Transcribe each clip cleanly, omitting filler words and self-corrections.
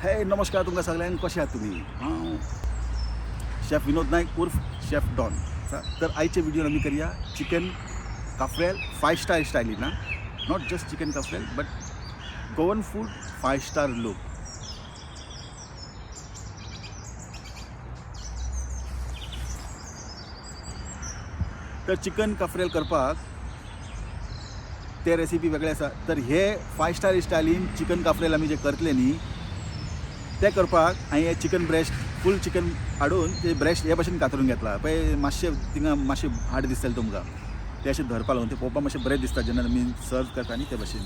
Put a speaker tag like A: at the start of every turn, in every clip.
A: हे नमस्कार तुमकां सगळ्यांक कशे आहात तुम्ही हांव शेफ विनोद नायक उर्फ शेफ डॉन तर आयचे व्हिडिओन आमी करया चिकन काफ्रेल 5 स्टार स्टायलीन ना not just chicken cafreal but Goan food 5 star look. तर चिकन काफ्रेल करपाक ते रेसिपी वेगळे आसा. तर हे 5 स्टार स्टायलीन चिकन काफ्रेल आमी जे करतले न्ही ते करपाक हांवें हे चिकन ब्रेस्ट फूल चिकन हाडून ते ब्रेस्ट हे भाशेन कातरून घेतला पळय. मातशें थिंगा मातशें हार्ड दिसतलें तुमकां ते अशें धरपा लागून ते पळोवपाक मातशें बरें दिसता जेन्ना आमी सर्व करता न्ही ते भाशेन.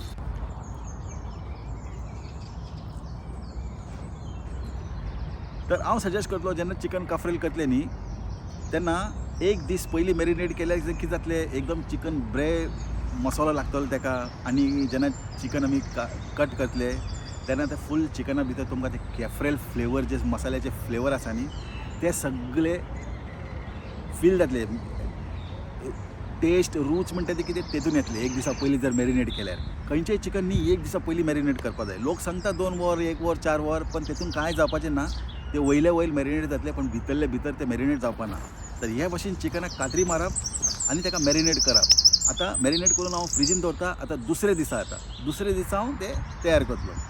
A: तर हांव सजेस्ट करतलो जेन्ना चिकन काफ्रेल करतले न्ही तेन्ना एक दीस पयलीं मॅरिनेट केल्यार कितें जातलें एकदम चिकन मसालो लागतलो तेका आनी जेन्ना चिकन आमी कट करतले तेन्ना ते फूल चिकना भितर तुमकां ते कॅफ्रेल फ्लेवर जे मसाल्याचे फ्लेवर आसा न्ही ते सगळे फील जातले. टेस्ट रूच म्हणटा ते कितें तेतून येतले एक दिसा पयलीं जर मॅरिनेट केल्यार. खंयचेंय चिकन न्ही एक दिसा पयलीं मॅरिनेट करपा जाय. लोक सांगता 2 वर 1 वर 4 वर पण तेतून कांय जावपाचें ना. ते वयले वयर मॅरिनेट जातले पण भितरले भितर ते मॅरिनेट जावपा ना. तर हे भाशेन चिकनाक कातरी मारप आनी ताका मॅरिनेट करप. आतां मॅरिनेट करून हांव फ्रिजीन दवरता. आतां दुसरे दिसा हांव ते तयार करतलो.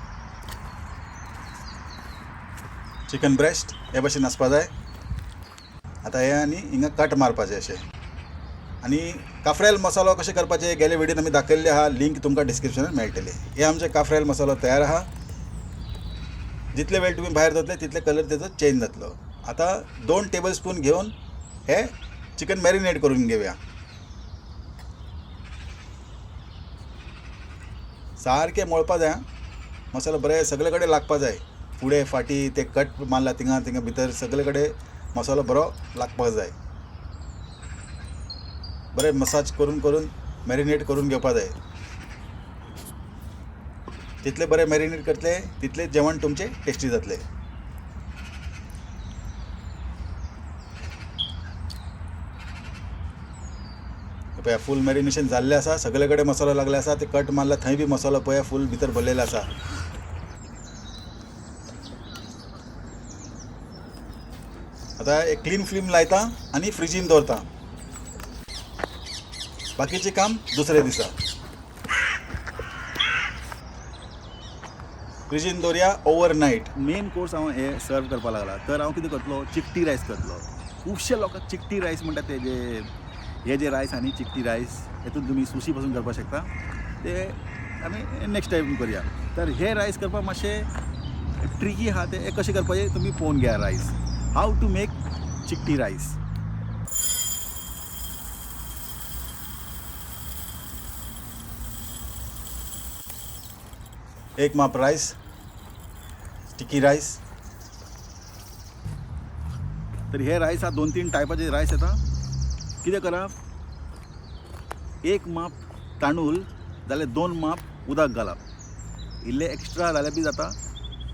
A: चिकन ब्रेस्ट हे भाशेन आसपा जाय. आतां हे आनी हिंगा कट मारपाचें अशें. आनी काफ्रेल मसालो कशें करपाचें गेले व्हिडिओन आमी दाखयल्ले आहा. लिंक तुमकां डिस्क्रिप्शनान मेळटली. हे आमचे काफ्रेल मसालो तयार आहा. जितले वेळ तुम्ही भायर दवरतले तितले कलर तेजो चेंज जातलो. आतां 2 टेबल स्पून घेवन हे चिकन मॅरिनेट करून घेवया. सारकें मळपा जाय. मसालो बरें सगळे कडेन लागपा जाय. फुडें फाटी ते कट मारला थिंगा भितर सगळे कडेन मसालो बरो लागपाक जाय. बरें मसाज करून मॅरिनेट करून घेवपा जाय. जितले बरें मॅरिनेट करतले तितले जेवण तुमचें टेस्टी जातलें. पळया फूल मॅरिनेशन जाल्लें आसा. सगळे कडेन मसालो लागले आसा. ते कट मारला थंय बी मसालो पळया फूल भितर भरलेलो आसा. आतां एक क्लीन फ्लेम लायता आनी फ्रिजीन दवरता. बाकीचें काम दुसरे दिसा. फ्रिजीन दवरया ओवरनायट. मेन कोर्स हांव हे सर्व करपाक लागला. तर हांव कितें करतलो चिकटी रायस करतलो. खुबशे लोकांक चिकटी रायस म्हणटा ते हे जे रायस आनी चिकटी रायस हेतून तुमी सुशी पासून करपाक शकता. ते आमी नेक्स्ट टायम करया. तर हे रायस करपाक मातशें ट्रिकी आहा. ते कशें करपाचें तुमी पळोवन घेया. रायस हाव टू मेक चिकटी रायस. एक माप रायस स्टिकी रायस. तर हे रायस हा 2-3 टायपाचे रायस येता. कितें करप एक माप तांदूळ जाल्यार 2 माप उदक घालप. इल्ले एक्स्ट्रा जाल्यार बी जाता.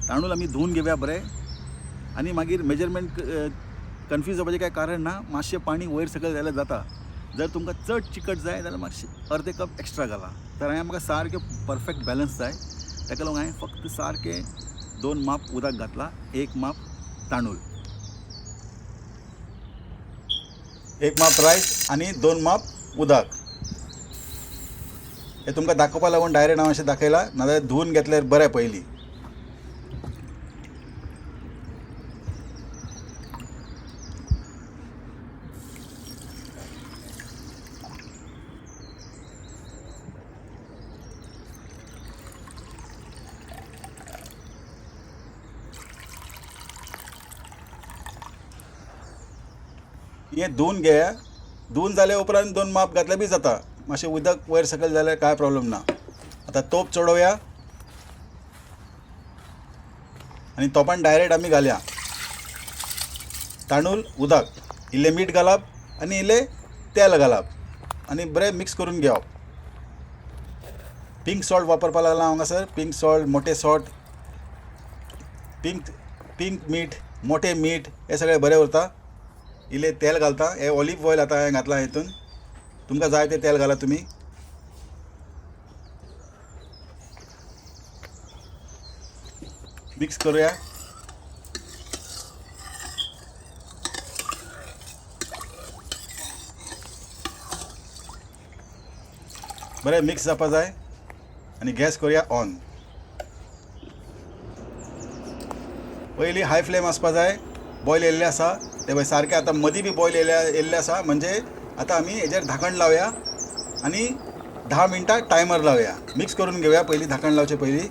A: तांदूळ आमी धुवन घेवया बरें आनी मागीर मेजरमेंट कन्फ्यूज जावपाचें कांय कारण ना. मातशें पाणी वयर सकयल जाल्यार जाता. जर तुमकां चड चिकट जाय जाल्यार मातशें अर्दे कप एक्स्ट्रा घाला. तर हांवें म्हाका सारकें परफेक्ट बॅलन्स जाय ताका लागून हांवें फक्त सारकें 2 माप उदक घातला. 1 माप तांदूळ. 1 माप रायस आनी 2 माप उदक. हे तुमकां दाखोवपा लागून डायरेक्ट हांव अशें दाखयलां. नाजाल्यार धुवन घेतल्यार बरें पयलीं. हे धुवन घे. धुवन जाल्या उपरांत 2 माप घातल्यार बी जाता. मातशें उदक वयर सकयल जाल्यार कांय प्रॉब्लेम ना. आतां तोप चडोवया आनी तोपान डायरेक्ट आमी घालया तांदूळ उदक. इल्लें मीठ घालप आनी इल्लें तेल घालप आनी बरें मिक्स करून घेवप. पिंक सॉल्ट वापरपाक लागला हांगासर. पिंक सॉल्ट मोटे सॉल्ट पिंक मीठ मोठें मीठ हे सगळें बरें उरता. इल्लें तेल घालता. हे ऑलिव्ह ऑयल आतां हांवें घातलां हितून. तुमकां जाय तें तेल घाला तुमी. मिक्स करूया. बरें मिक्स जावपा जाय आनी गॅस करूया ऑन. पयलीं हाय फ्लेम आसपा जाय. बॉयल येयल्लें आसा ते पळय सारकें. आतां मदीं बी बॉयल येयल्लें आसा म्हणजे आतां आमी हेजेर धाकण लावया आनी 10 मिनटां टायमर लावया. मिक्स करून घेवया पयलीं धाकण लावचे पयलीं.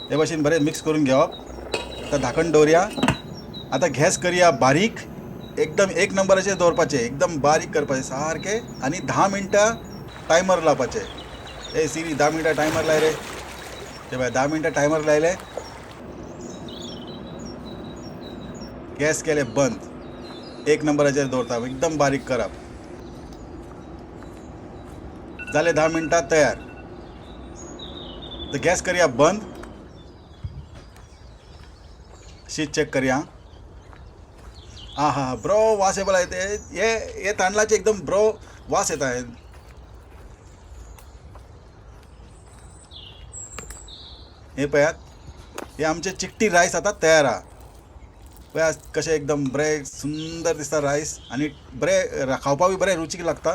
A: हे भाशेन बरें मिक्स करून घेवप. आतां धाकण दवरया. आतां गॅस करया बारीक. एकदम एक नंबराचेर दवरपाचें. एकदम बारीक करपाचें सारकें आनी 10 मिनटां टायमर लावपाचें. ए सिरी 10 मिनटां टायमर लाय रे. ते पळय 10 मिनटां टायमर लायले. गॅस केले बंद. एक नंबराचेर दवरता. एकदम बारीक करप. जाले 10 मिनटां तयार. गॅस करया बंद. शीत चेक करया. हा बरो वास येवपा लागला. हे तांदळाचे एकदम बरो वास येता. हे पळयात. हे आमचे चिकटी रायस आतां तयार आहा. पळयात कशें एकदम बरें सुंदर दिसता रायस आनी बरें खावपाक बी बरें रुचीक लागता.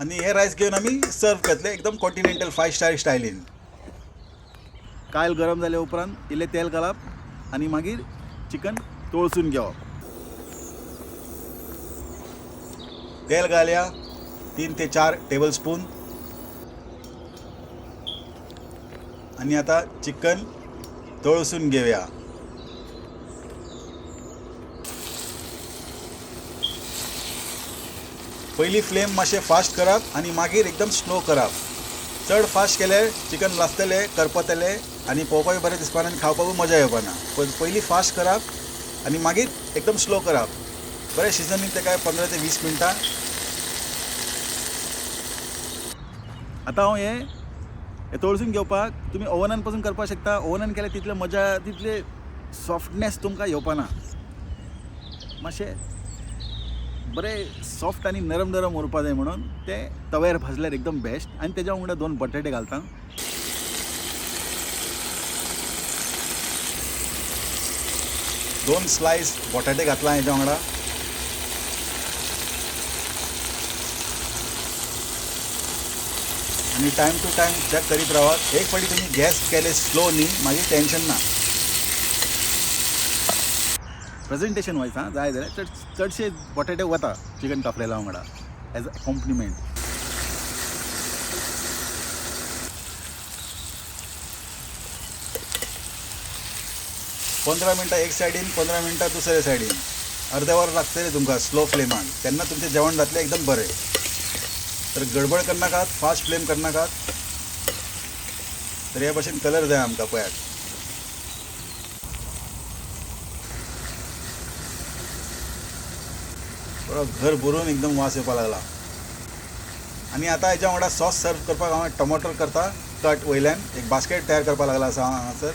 A: आनी हे रायस घेवन आमी सर्व करतले एकदम कॉन्टिनेंटल 5 स्टार स्टायलीन. कायल गरम जाले उपरांत इल्लें तेल घालप आनी मागीर चिकन तळसून घेवप. तेल घालया 3 ते 4 टेबल स्पून. आनी आतां चिकन तळसून घेवया. पयलीं फ्लेम मातशें फास्ट करप आनी मागीर एकदम स्लो करप. चड फास्ट केलें चिकन लासतलें करपतलें आनी पळोवपाक बरें दिसपाना आनी खावपाक मजा येवपाना. पयलीं फास्ट करप आनी मागीर एकदम स्लो करप. बरें शिजनींग तेका 15 ते 20 मिनटां. आतां हांव हे तळसून घेवपाक तुमी ओव्हनान पासून करपाक शकता. ओव्हनान केल्यार तितले मजा तितले सॉफ्टनेस तुमकां येवपाना. मातशें बरें सॉफ्ट आनी नरम नरम उरपा जाय म्हणून ते तव्यार भाजल्यार एकदम बेस्ट. आनी तेज्या वांगडा 2 बटाटे घालता. दोन स्लायस बटाटे घातला हेज्या वांगडा. आनी टायम टू टायम चॅक करीत रावात. एक फावटी तुमी गॅस केले स्लो न्ही मागीर टेन्शन ना. प्रेजेंटेशन वायज जाय जाल्यार चडशे बटाटे वता चिकन काफ्रेला वांगडा एज अ कॉम्प्लिमेंट. पंदरा मिनटां एक सायडीन 15 मिनटां दुसरे सायडीन. अर्दे वर लागतले तुमकां स्लो फ्लेमान. तेन्ना तुमचें जेवण जातलें एकदम बरें. तर गडबड करनाकात. Fast flame करनाकात. तर हे भाशेन कलर जाय आमकां. पळयात बरो घर भरून एकदम वास येवपाक लागला. आनी आतां हेच्या वांगडा सॉस सर्व करपाक हांव टमाटर करता कट वयल्यान. एक बास्केट तयार करपाक लागला आसा हांगासर.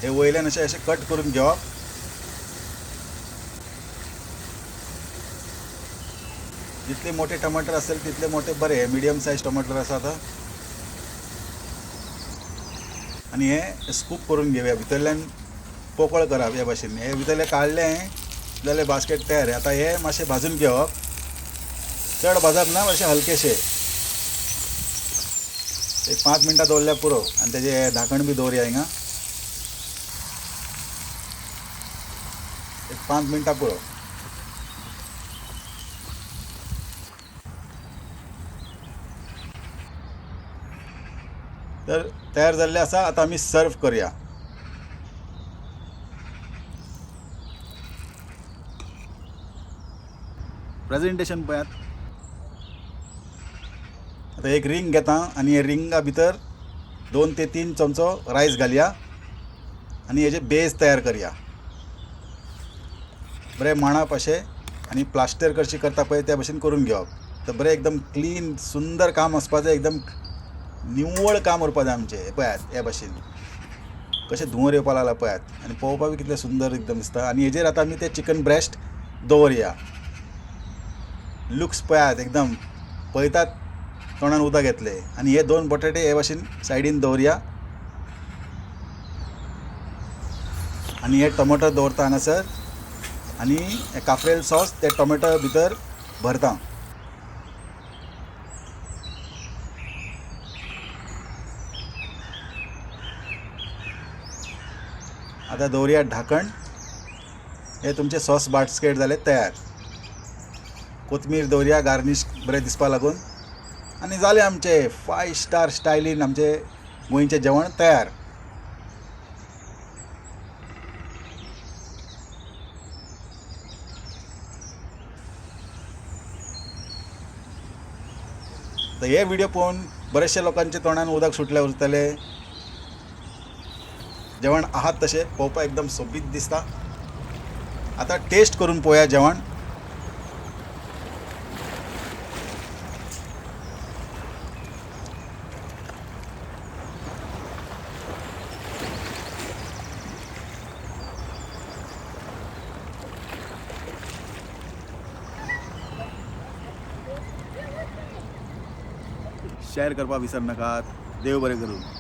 A: हे वयल्यान अशें कट करून घेवप. जितले मोठे टमाटर असेल तितले मोठे बरे. मिडियम सायज टमाटर आसा आतां. आनी हे स्कूप करून घेवया. भितरल्यान पोकळ करप हे भाशेन. हे भितरले काडलें जाल्यार बास्केट तयार. आतां हे मातशें भाजून घेवप. चड भाजप ना. अशें हलकेशें एक 5 मिनटां दवरल्यार पुरो. आनी तेजें धाकण बी दवरया हिंगा. एक 5 मिनटां पुरो. तर तयार जाल्लें आसा. आतां आमी सर्व करया. प्रेजेंटेशन पळयात. आतां एक रिंग घेता आनी हे रिंगा भितर 2 ते 3 चमचो रायस घालया आनी हेजे बेस तयार करया. बरें मांडप अशें आनी प्लास्टर कशी करता पळय त्या भशेन करून घेवप. तर बरें एकदम क्लीन सुंदर काम आसपा जाय. एकदम निव्वळ काम उरपा जाय आमचें. पळयात हे भशेन कशें धुंवर येवपा लागला पळयात. आनी पळोवपाक बी कितलें सुंदर एकदम दिसता. आनी हेजेर आतां आमी ते चिकन ब्रेस्ट दवरया. लुक्स पळयात एकदम पळयतात तोंडान उदक येतलें. आनी हे 2 बटाटे हे भाशेन सायडीन दवरया. आणि हे टोमॅटो दवरता हांगासर आणि हे काफ्रेल सॉस ते टोमॅटो भितर भरता. आता दवरया ढाकण. हे तुमचे सॉस बास्केट जाले तयार. कोथमीर दवरया गार्निश बरें दिसपा लागून आणि जालें आमचे 5 स्टार स्टायलीन आमचे गोंयचें जेवण तयार. तर हे व्हिडिओ पळोवन बरेचशे लोकांच्या तोंडान उदक सुटले उरतले. जेवण आहात तशें पळोवपाक एकदम सोबीत दिसता. आता टेस्ट करून पळोवया जेवण. शेअर करपाक विसर नाकात. देव बरें करूं.